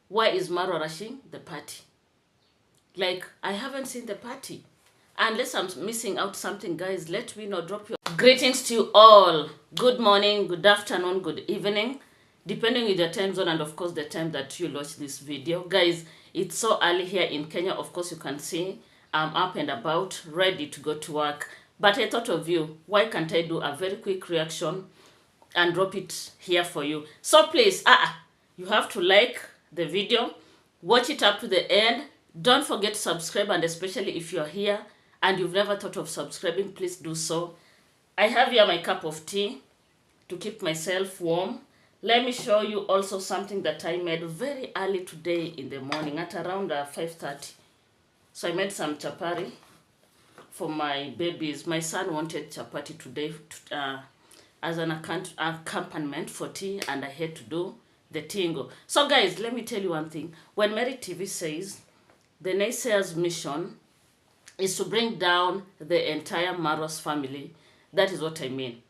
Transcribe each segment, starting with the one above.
why is Marwa rushing the party? Like, I haven't seen the party. Unless I'm missing out something, guys, let me know. Drop your greetings to you all. Good morning, good afternoon, good evening, depending on your time zone and of course the time that you watch this video. Guys, it's so early here in Kenya. Of course, you can see I'm up and about, ready to go to work. But I thought of you. Why can't I do a very quick reaction and drop it here for you? So please, you have to like the video, watch it up to the end. Don't forget to subscribe, and especially if you're here and you've never thought of subscribing, please do so. I have here my cup of tea to keep myself warm. Let me show you also something that I made very early today in the morning at around 5:30. So I made some chapati for my babies. My son wanted chapati today as an accompaniment for tea, and I had to do the tingo. So guys, let me tell you one thing. When Mary TV says the naysayers' mission is to bring down the entire Marwa's family, that is what I mean.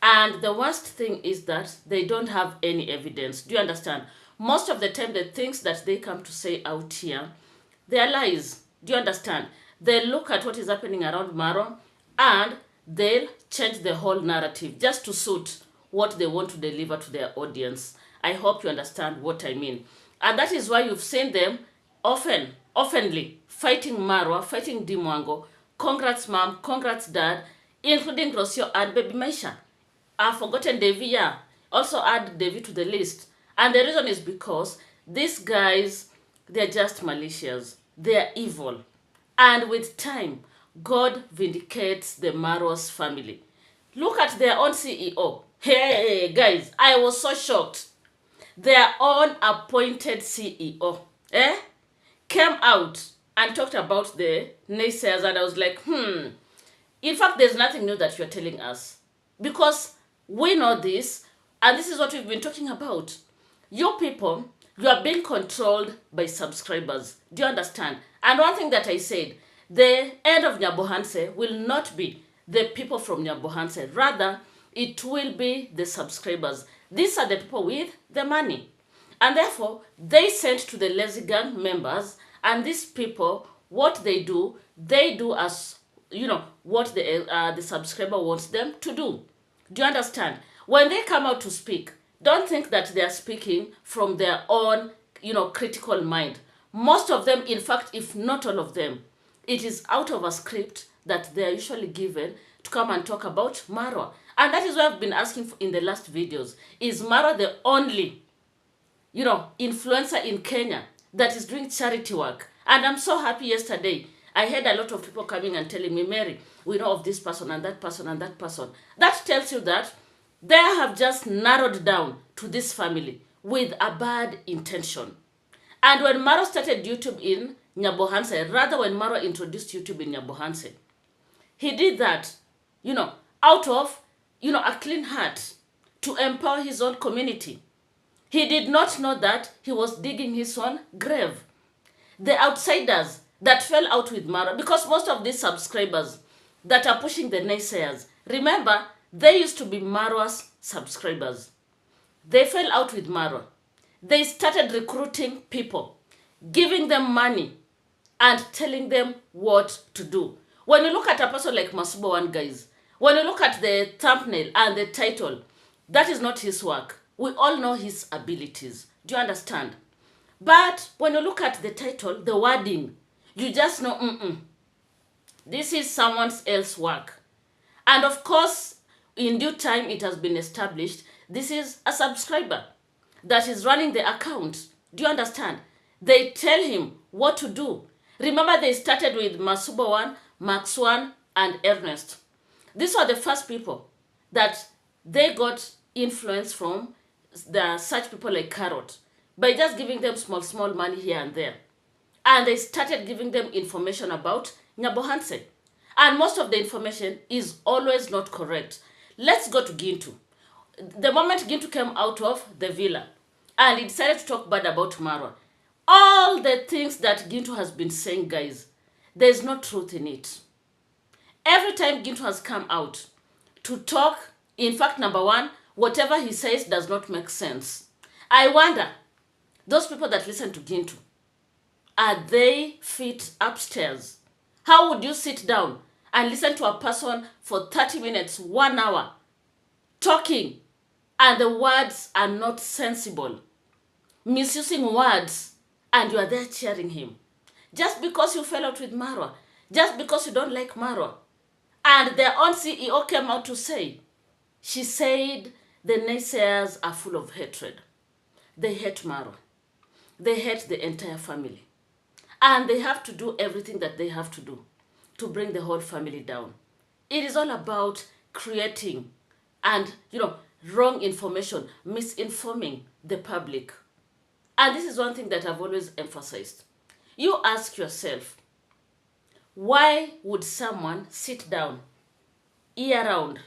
And the worst thing is that they don't have any evidence. Do you understand? Most of the time, the things that they come to say out here, they are lies. Do you understand? They look at what is happening around Marwa and they'll change the whole narrative just to suit what they want to deliver to their audience. I hope you understand what I mean. And that is why you've seen them oftenly fighting Marwa, fighting Dimwango. Congrats mom, congrats dad, including Rocio and baby Maisha. I've forgotten Devi, yeah. Also add Devi to the list. And the reason is because these guys, they're just malicious. They're evil. And with time, God vindicates the Marwa's family. Look at their own CEO. Hey, guys, I was so shocked. Their own appointed CEO, came out and talked about the naysayers, and I was like, In fact, there's nothing new that you're telling us. Because we know this, and this is what we've been talking about. You people, you are being controlled by subscribers. Do you understand? And one thing that I said, the end of Nyabohanse will not be the people from Nyabohanse. Rather, it will be the subscribers. These are the people with the money. And therefore, they sent to the lazy gang members, and these people, what they do as, what the subscriber wants them to do. Do you understand? When they come out to speak, don't think that they are speaking from their own, critical mind. Most of them, in fact, if not all of them, it is out of a script that they are usually given to come and talk about Marwa. And that is why I've been asking in the last videos, is Marwa the only, influencer in Kenya that is doing charity work? And I'm so happy yesterday. I had a lot of people coming and telling me, Mary, we know of this person and that person and that person. That tells you that they have just narrowed down to this family with a bad intention. And when Marwa started YouTube in Nyabohanse, rather when Marwa introduced YouTube in Nyabohanse, he did that, out of, a clean heart to empower his own community. He did not know that he was digging his own grave. The outsiders that fell out with Marwa, because most of these subscribers that are pushing the naysayers, remember, they used to be Marwa's subscribers. They fell out with Marwa. They started recruiting people, giving them money, and telling them what to do. When you look at a person like Masuba One, guys, when you look at the thumbnail and the title, that is not his work. We all know his abilities. Do you understand? But when you look at the title, the wording, you just know, this is someone else's work. And of course, in due time, it has been established, this is a subscriber that is running the account. Do you understand? They tell him what to do. Remember, they started with Masuba One, Max One, and Ernest. These were the first people that they got influence from, such people like Carrot, by just giving them small money here and there. And they started giving them information about Nyabohanse. And most of the information is always not correct. Let's go to Gintu. The moment Gintu came out of the villa and he decided to talk bad about Marwa, all the things that Gintu has been saying, guys, there's no truth in it. Every time Gintu has come out to talk, in fact, number one, whatever he says does not make sense. I wonder, Those people that listen to Gintu, are they fit upstairs? How would you sit down and listen to a person for 30 minutes, 1 hour, talking, and the words are not sensible, misusing words, and you are there cheering him? Just because you fell out with MARWA, just because you don't like MARWA. And their own CEO came out to say, she said the naysayers are full of hatred. They hate MARWA. They hate the entire family. And they have to do everything that they have to do to bring the whole family down. It is all about creating and, wrong information, misinforming the public. And this is one thing that I've always emphasized. You ask yourself, why would someone sit down, year round,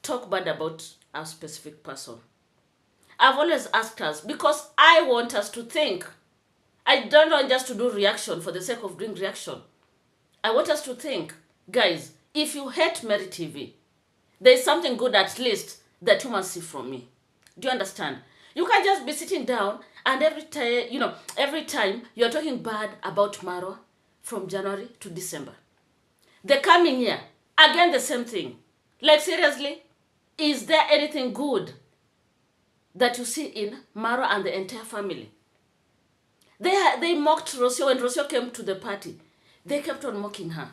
talk bad about a specific person? I've always asked us, because I want us to think. I don't want just to do reaction for the sake of doing reaction. I want us to think, guys, if you hate Mary TV, there's something good at least that you must see from me. Do you understand? You can't just be sitting down and every time you're talking bad about MARWA from January to December. The coming year, again the same thing. Like seriously, is there anything good that you see in MARWA and the entire family? They mocked Rocio when Rocio came to the party. They kept on mocking her.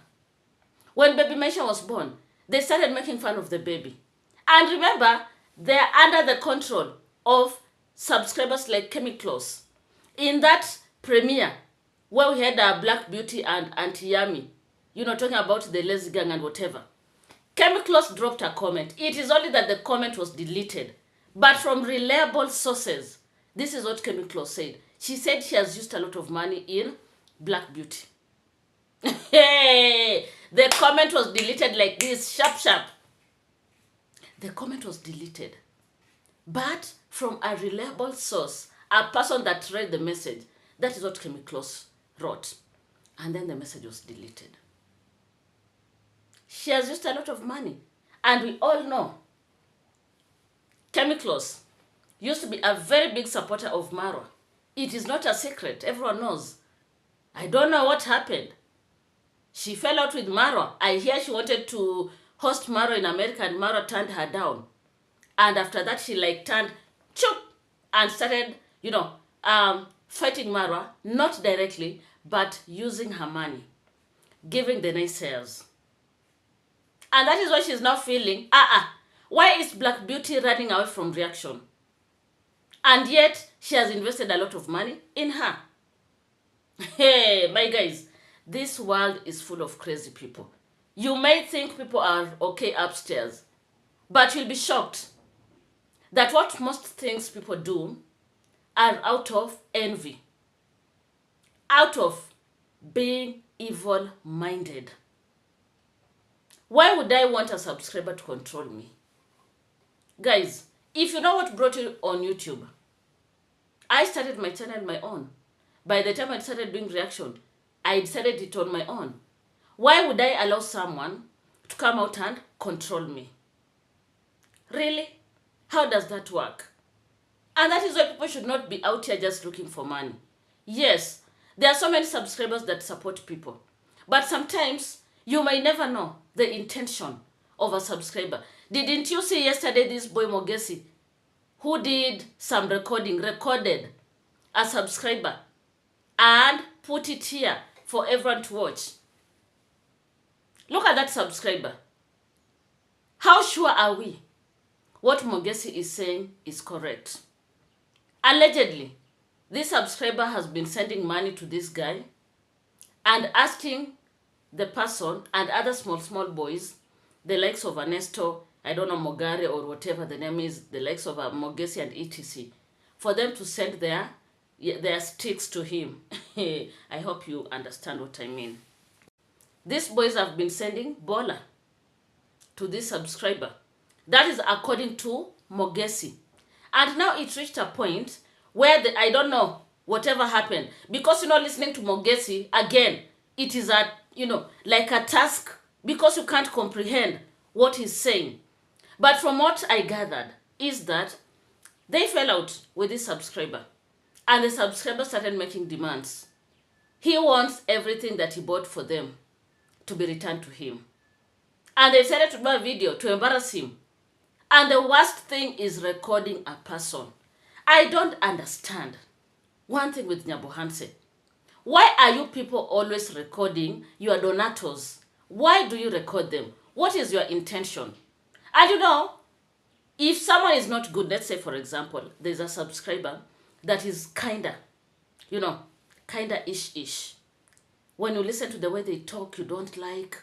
When Baby Mesha was born, they started making fun of the baby. And remember, they're under the control of subscribers like Chemicals. In that premiere, where we had Black Beauty and Auntie Yami, talking about the lazy gang and whatever, Chemicals dropped a comment. It is only that the comment was deleted. But from reliable sources, this is what Chemicals said. She said she has used a lot of money in Black Beauty. Hey, the comment was deleted like this, sharp. The comment was deleted. But from a reliable source, a person that read the message, that is what Chemicals wrote. And then the message was deleted. She has used a lot of money. And we all know Chemicals used to be a very big supporter of MARWA. It is not a secret. Everyone knows. I don't know what happened. She fell out with MARWA. I hear she wanted to host MARWA in America and MARWA turned her down. And after that, she turned choop and started, fighting MARWA, not directly, but using her money, giving the naysayers. And that is why she's now feeling, why is Black Beauty running away from reaction? And yet, she has invested a lot of money in her. Hey, my guys, this world is full of crazy people. You may think people are okay upstairs, but you'll be shocked that what most things people do are out of envy, out of being evil-minded. Why would I want a subscriber to control me? Guys, if you know what brought you on YouTube, I started my channel on my own. By the time I started doing reaction, I decided it on my own. Why would I allow someone to come out and control me? Really? How does that work? And that is why people should not be out here just looking for money. Yes, there are so many subscribers that support people. But sometimes, you may never know the intention of a subscriber. Didn't you see yesterday this boy Mogesi, who did some recorded a subscriber and put it here for everyone to watch? Look at that subscriber. How sure are we what Mogesi is saying is correct? Allegedly, this subscriber has been sending money to this guy and asking the person and other small boys, the likes of Ernesto, I don't know, Mogare or whatever the name is, the likes of Mogesi and etc., for them to send their sticks to him. I hope you understand what I mean. These boys have been sending bola to this subscriber. That is according to Mogesi. And now it reached a point where I don't know whatever happened. Because listening to Mogesi, again, it is like a task because you can't comprehend what he's saying. But from what I gathered is that they fell out with this subscriber. And the subscriber started making demands. He wants everything that he bought for them to be returned to him. And they decided to do a video to embarrass him. And the worst thing is recording a person. I don't understand. One thing with Nyabohanse. Why are you people always recording your donators? Why do you record them? What is your intention? And you know, if someone is not good, let's say for example, there's a subscriber that is kinda, kinda ish. When you listen to the way they talk, you don't like,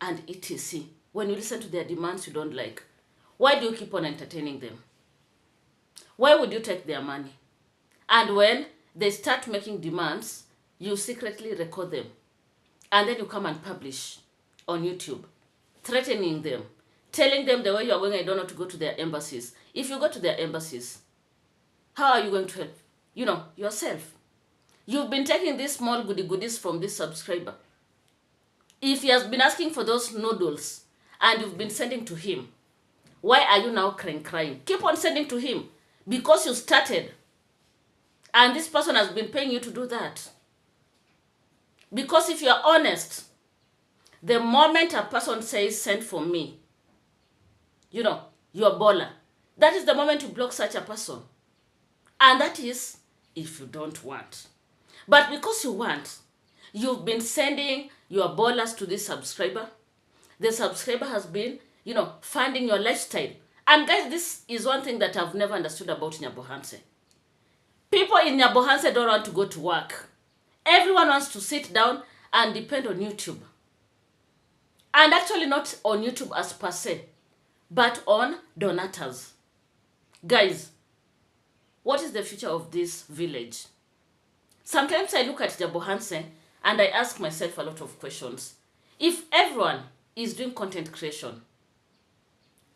and etc. When you listen to their demands, you don't like. Why do you keep on entertaining them? Why would you take their money? And when they start making demands, you secretly record them. And then you come and publish on YouTube, threatening them, telling them the way you are going, I don't know, to go to their embassies. If you go to their embassies, how are you going to help, yourself? You've been taking these small goodies from this subscriber. If he has been asking for those noodles and you've been sending to him, why are you now crying? Keep on sending to him because you started. And this person has been paying you to do that. Because if you are honest, the moment a person says, send for me, you're a baller. That is the moment you block such a person. And that is if you don't want. But because you want, you've been sending your ballers to this subscriber. The subscriber has been, funding your lifestyle. And guys, this is one thing that I've never understood about Nyabohanse. People in Nyabohanse don't want to go to work. Everyone wants to sit down and depend on YouTube. And actually not on YouTube as per se, but on donators. Guys, what is the future of this village? Sometimes I look at Nyabohanse and I ask myself a lot of questions. If everyone is doing content creation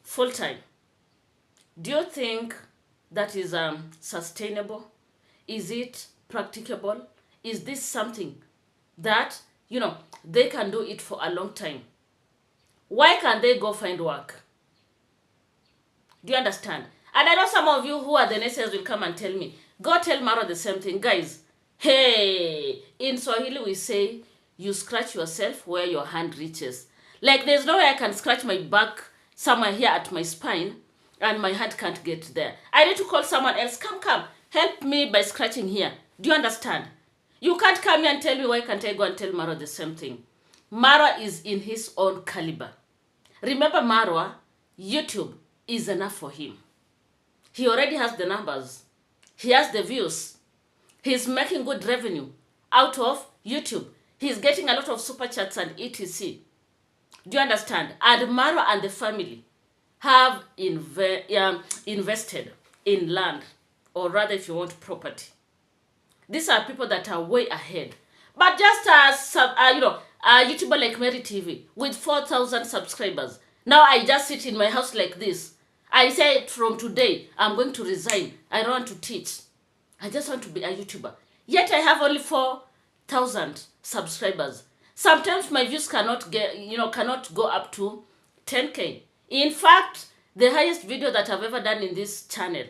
full time, do you think that is sustainable? Is it practicable? Is this something that, they can do it for a long time? Why can't they go find work? Do you understand? And I know some of you who are the naysayers will come and tell me, go tell Marwa the same thing. Guys, hey, in Swahili we say, you scratch yourself where your hand reaches. Like there's no way I can scratch my back somewhere here at my spine and my hand can't get there. I need to call someone else. Come, help me by scratching here. Do you understand? You can't come here and tell me why can't I go and tell Marwa the same thing. Marwa is in his own caliber. Remember Marwa, YouTube is enough for him. He already has the numbers. He has the views. He's making good revenue out of YouTube. He's getting a lot of super chats and etc. Do you understand? And Marwa and the family have invested in land, or rather if you want property. These are people that are way ahead. But just as a YouTuber like Mary TV with 4,000 subscribers. Now I just sit in my house like this. I say from today, I'm going to resign. I don't want to teach. I just want to be a YouTuber. Yet I have only 4,000 subscribers. Sometimes my views cannot go up to 10K. In fact, the highest video that I've ever done in this channel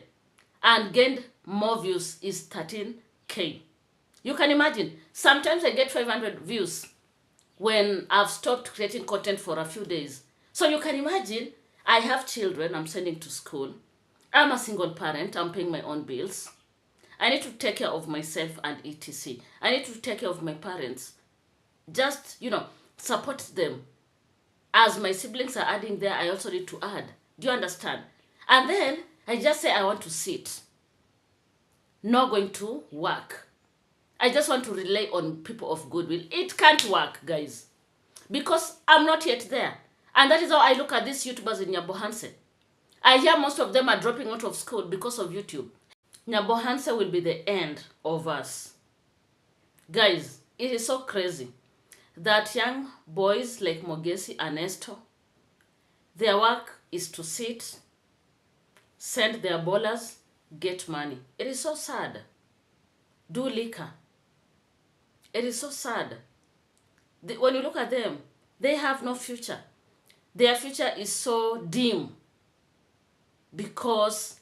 and gained more views is 13K. You can imagine, sometimes I get 500 views when I've stopped creating content for a few days. So you can imagine, I have children I'm sending to school. I'm a single parent, I'm paying my own bills. I need to take care of myself and etc. I need to take care of my parents. Just, support them. As my siblings are adding there, I also need to add. Do you understand? And then, I just say I want to sit. Not going to work. I just want to rely on people of goodwill. It can't work, guys. Because I'm not yet there. And that is how I look at these YouTubers in Nyabohanse. I hear most of them are dropping out of school because of YouTube. Nyabohanse will be the end of us. Guys, it is so crazy that young boys like Mogesi and Esther, their work is to sit, send their ballers, get money. It is so sad. Do liquor. It is so sad. When you look at them, they have no future. Their future is so dim because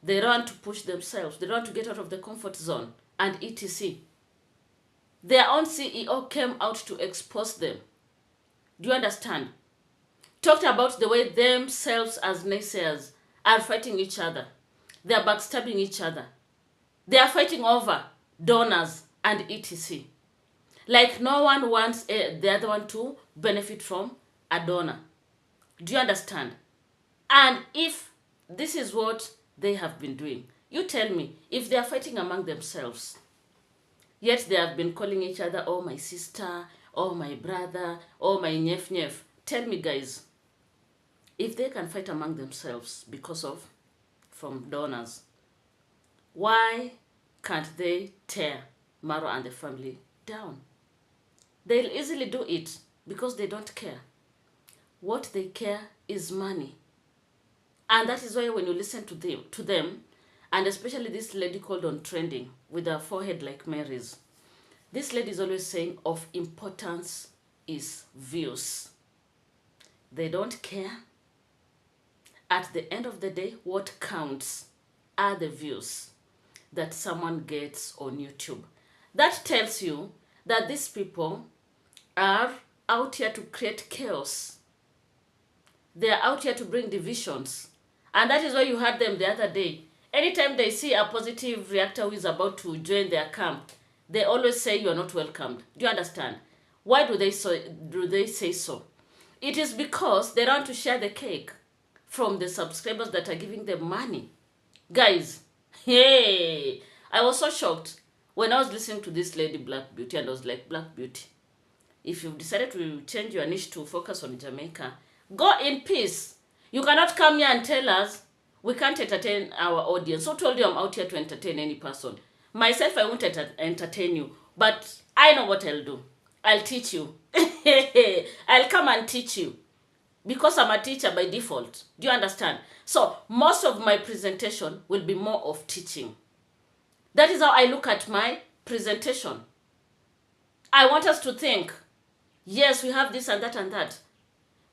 They don't want to push themselves. They don't want to get out of the comfort zone and etc. Their own CEO came out to expose them. Do you understand? Talked about the way themselves as naysayers are fighting each other. They are backstabbing each other. They are fighting over donors and etc. Like no one wants the other one to benefit from a donor. Do you understand? And if this is what they have been doing, you tell me, if they are fighting among themselves, yet they have been calling each other, oh my sister, oh my brother, oh my nyef. Tell me guys, if they can fight among themselves because of from donors, why can't they tear MARWA and the family down? They'll easily do it because they don't care. What they care is money. And that is why when you listen to them, and especially this lady called on trending with her forehead like Mary's, this lady is always saying of importance is views. They don't care. At the end of the day, what counts are the views that someone gets on YouTube. That tells you that these people are out here to create chaos. They are out here to bring divisions. And that is why you heard them the other day. Anytime they see a positive reactor who is about to join their camp, they always say you are not welcomed. Do you understand? Why do they say so? It is because they want to share the cake from the subscribers that are giving them money. Guys, hey, I was so shocked when I was listening to this lady Black Beauty, and I was like, Black Beauty, if you've decided to change your niche to focus on Jamaica, go in peace. You cannot come here and tell us we can't entertain our audience. Who told you I'm out here to entertain any person? Myself, I won't entertain you, but I know what I'll do. I'll teach you. I'll come and teach you because I'm a teacher by default. Do you understand? So most of my presentation will be more of teaching. That is how I look at my presentation. I want us to think, yes, we have this and that and that.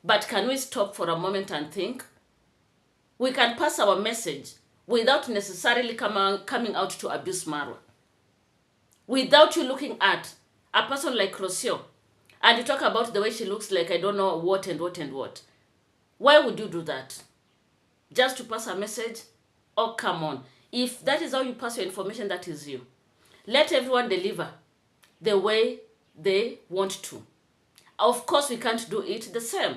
But can we stop for a moment and think? We can pass our message without necessarily coming out to abuse MARWA. Without you looking at a person like Rocio and you talk about the way she looks like I don't know what and what and what. Why would you do that? Just to pass a message? Oh, come on. If that is how you pass your information, that is you. Let everyone deliver the way they want to. Of course, we can't do it the same.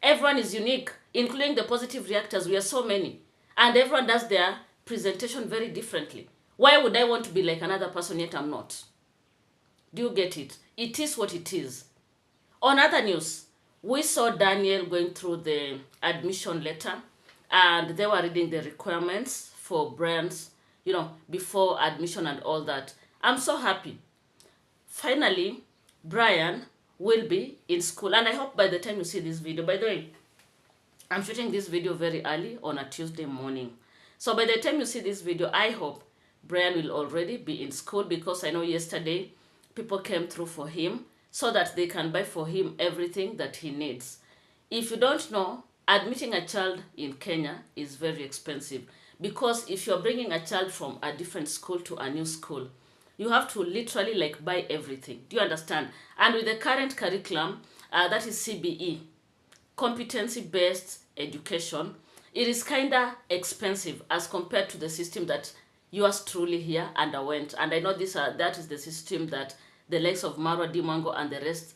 Everyone is unique, including the positive reactors. We are so many. And everyone does their presentation very differently. Why would I want to be like another person yet I'm not? Do you get it? It is what it is. On other news, we saw Daniel going through the admission letter and they were reading the requirements for brands, before admission and all that. I'm so happy. Finally, Brian will be in school. And I hope by the time you see this video, by the way, I'm shooting this video very early on a Tuesday morning. So by the time you see this video, I hope Brian will already be in school because I know yesterday people came through for him so that they can buy for him everything that he needs. If you don't know, admitting a child in Kenya is very expensive because if you're bringing a child from a different school to a new school, you have to literally buy everything. Do you understand? And with the current curriculum, that is CBE, competency-based education, it is kind of expensive as compared to the system that yours truly here underwent. And I know that is the system that the likes of MARWA, Dimango, and the rest,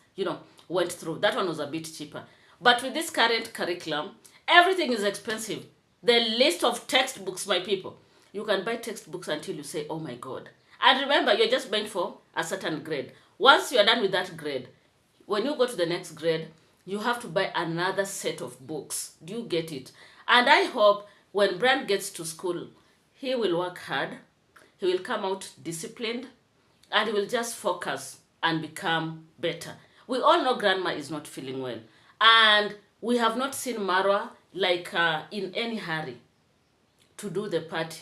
went through. That one was a bit cheaper. But with this current curriculum, everything is expensive. The list of textbooks, my people, you can buy textbooks until you say, oh my God. And remember, you're just buying for a certain grade. Once you're done with that grade, when you go to the next grade, you have to buy another set of books. Do you get it? And I hope when Brian gets to school, he will work hard, he will come out disciplined, and he will just focus and become better. We all know Grandma is not feeling well. And we have not seen MARWA in any hurry to do the party.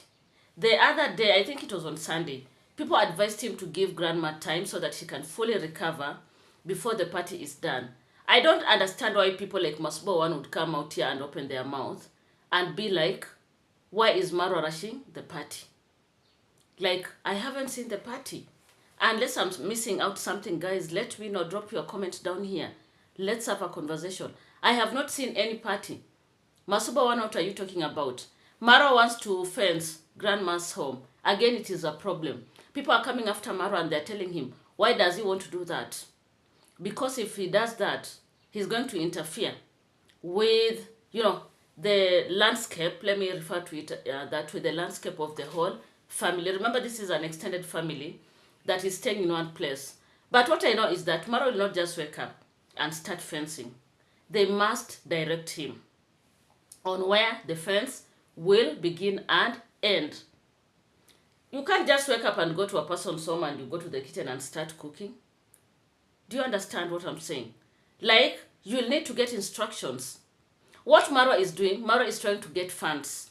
The other day, I think it was on Sunday, people advised him to give Grandma time so that she can fully recover before the party is done. I don't understand why people like Masbo one would come out here and open their mouth and be like, Why is Marwa rushing the party? Like, I haven't seen the party. Unless I'm missing out something, guys, let me know. Drop your comments down here. Let's have a conversation. I have not seen any party. Masuba, what are you talking about? Marwa wants to fence grandma's home. Again, it is a problem. People are coming after Marwa and they're telling him, why does he want to do that? Because if he does that, he's going to interfere with, the landscape. Let me refer to it that way, the landscape of the whole family. Remember, this is an extended family that is staying in one place. But what I know is that Marwa will not just wake up and start fencing. They must direct him on where the fence will begin and end. You can't just wake up and go to a person's home and you go to the kitchen and start cooking. Do you understand what I'm saying? Like, you'll need to get instructions. What Marwa is doing, Marwa is trying to get funds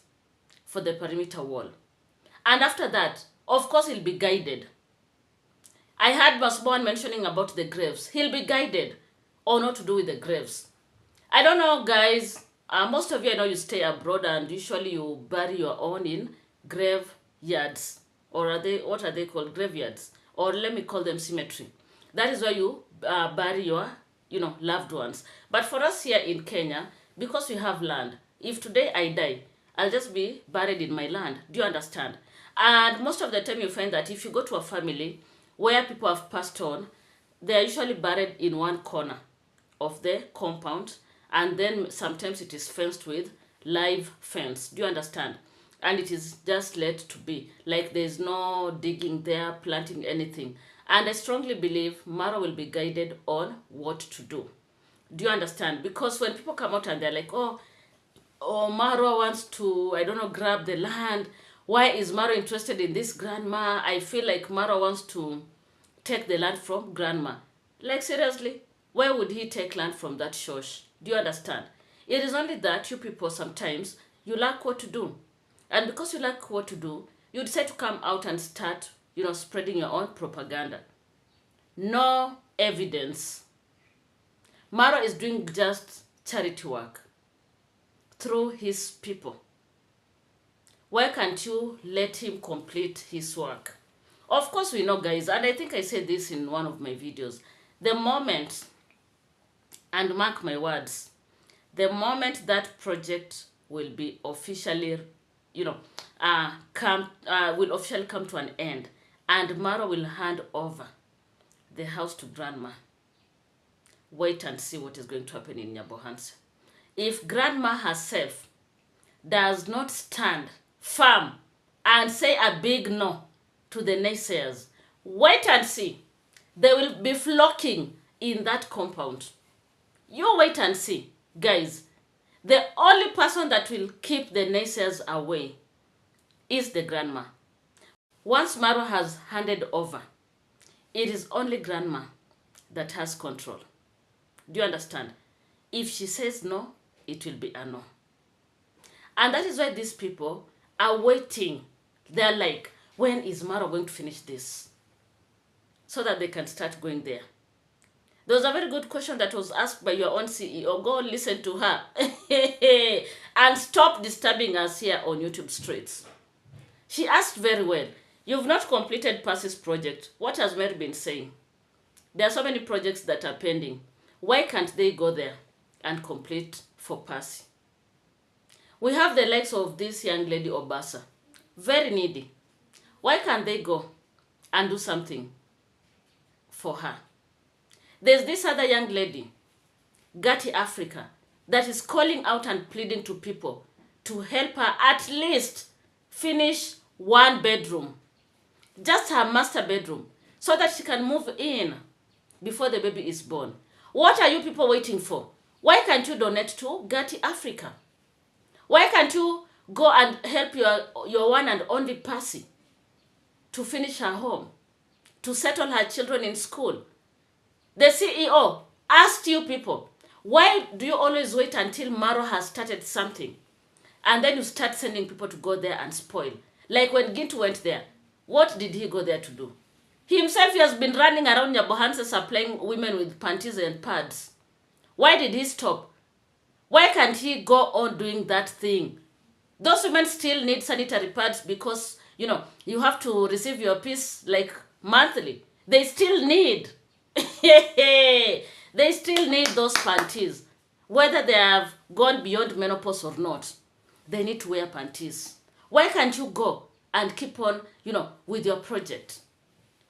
for the perimeter wall. And after that, of course, he'll be guided. I heard Masbon mentioning about the graves. He'll be guided on what to do with the graves. I don't know, guys. Most of you, I know you stay abroad and usually you bury your own in graveyards. Or what are they called? Graveyards. Or let me call them cemetery. That is where you bury your, loved ones. But for us here in Kenya, because we have land, if today I die, I'll just be buried in my land. Do you understand? And most of the time you find that if you go to a family where people have passed on, they are usually buried in one corner of the compound, and then sometimes it is fenced with live fence. Do you understand? And it is just let to be. Like, there is no digging there, planting anything. And I strongly believe Marwa will be guided on what to do. Do you understand? Because when people come out and they're like, oh, Marwa wants to, grab the land. Why is Marwa interested in this grandma? I feel like Marwa wants to take the land from grandma. Like, seriously, where would he take land from that shosh? Do you understand? It is only that you people sometimes, you lack what to do. And because you lack what to do, you decide to come out and start, spreading your own propaganda. No evidence. Marwa is doing just charity work through his people. Why can't you let him complete his work? Of course, we know, guys, and I think I said this in one of my videos, the moment, and mark my words, the moment that project will be officially, will officially come to an end, and Marwa will hand over the house to grandma. Wait and see what is going to happen in Nyabohansi. If grandma herself does not stand firm and say a big no to the naysayers, wait and see. They will be flocking in that compound. You wait and see, guys. The only person that will keep the naysayers away is the grandma. Once Marwa has handed over, it is only grandma that has control. Do you understand? If she says no, it will be a no. And that is why these people are waiting. They're like, when is Marwa going to finish this? So that they can start going there. There was a very good question that was asked by your own CEO. Go listen to her. And stop disturbing us here on YouTube streets. She asked very well, you've not completed Percy's project. What has Mary been saying? There are so many projects that are pending. Why can't they go there and complete for Percy? We have the likes of this young lady Obasa. Very needy. Why can't they go and do something for her? There's this other young lady, Gati Africa, that is calling out and pleading to people to help her at least finish one bedroom. Just her master bedroom. So that she can move in before the baby is born. What are you people waiting for? Why can't you donate to Gati Africa? Why can't you go and help your one and only Percy to finish her home, to settle her children in school? The CEO asked you people, why do you always wait until Marwa has started something and then you start sending people to go there and spoil? Like when Gintu went there, what did he go there to do? He himself has been running around Nyabohansi supplying women with panties and pads. Why did he stop? Why can't he go on doing that thing Those women still need sanitary pads because, you know, you have to receive your piece like monthly. They still need, they still need those panties. Whether they have gone beyond menopause or not, they need to wear panties. Why can't you go and keep on, you know, with your project?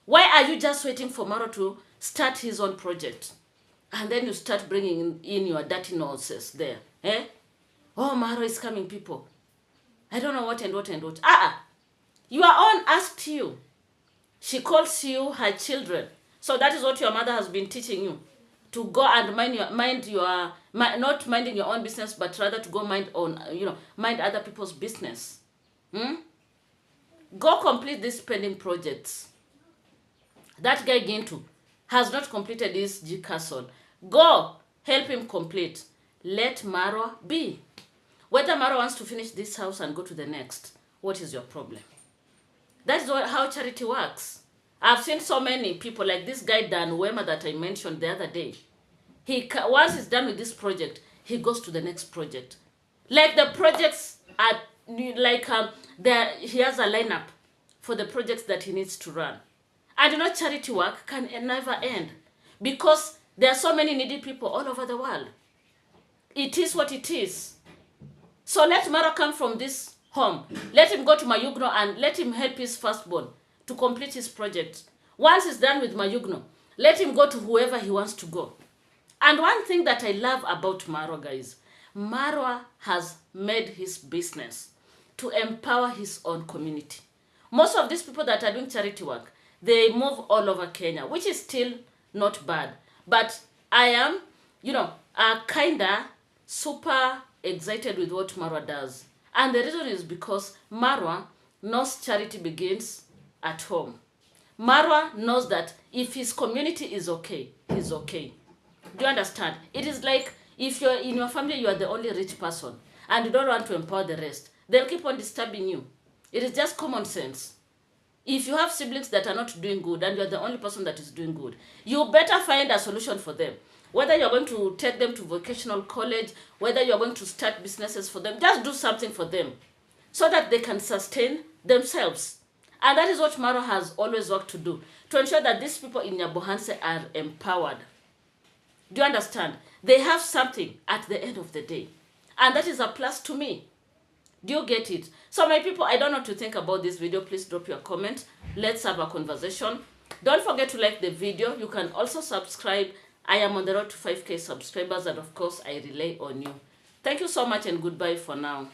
Why are you just waiting for Maro to start his own project? And then you start bringing in your dirty noses there. Eh? Oh, Maro is coming, people. I don't know what and what and what. Your own asked you. She calls you her children. So that is what your mother has been teaching you. To go and not minding your own business, but rather to go mind other people's business. Go complete these pending projects. That guy Gintu has not completed his G Castle. Go help him complete. Let Marwa be. Whether Marwa wants to finish this house and go to the next, what is your problem? That's how charity works. I've seen so many people like this guy Dan Wema that I mentioned the other day. Once he's done with this project, he goes to the next project. Like the projects are like he has a lineup for the projects that he needs to run. And you know, charity work can never end because there are so many needy people all over the world. It is what it is. So let Maro come from this home. Let him go to Mayugno and let him help his firstborn to complete his project. Once he's done with Mayugno, let him go to whoever he wants to go. And one thing that I love about Marwa, guys, Marwa has made his business to empower his own community. Most of these people that are doing charity work, they move all over Kenya, which is still not bad. But I am, kinda super excited with what Marwa does. And the reason is because Marwa knows charity begins at home. Marwa knows that if his community is okay, he's okay. Do you understand? It is like if you're in your family, you are the only rich person and you don't want to empower the rest, they'll keep on disturbing you. It is just common sense. If you have siblings that are not doing good and you're the only person that is doing good, you better find a solution for them. Whether you're going to take them to vocational college, whether you're going to start businesses for them, just do something for them so that they can sustain themselves. And that is what Marwa has always worked to do, to ensure that these people in Nyabohanse are empowered. Do you understand? They have something at the end of the day. And that is a plus to me. Do you get it? So my people, I don't know what to think about this video. Please drop your comment. Let's have a conversation. Don't forget to like the video. You can also subscribe. I am on the road to 5K subscribers and of course I rely on you. Thank you so much and goodbye for now.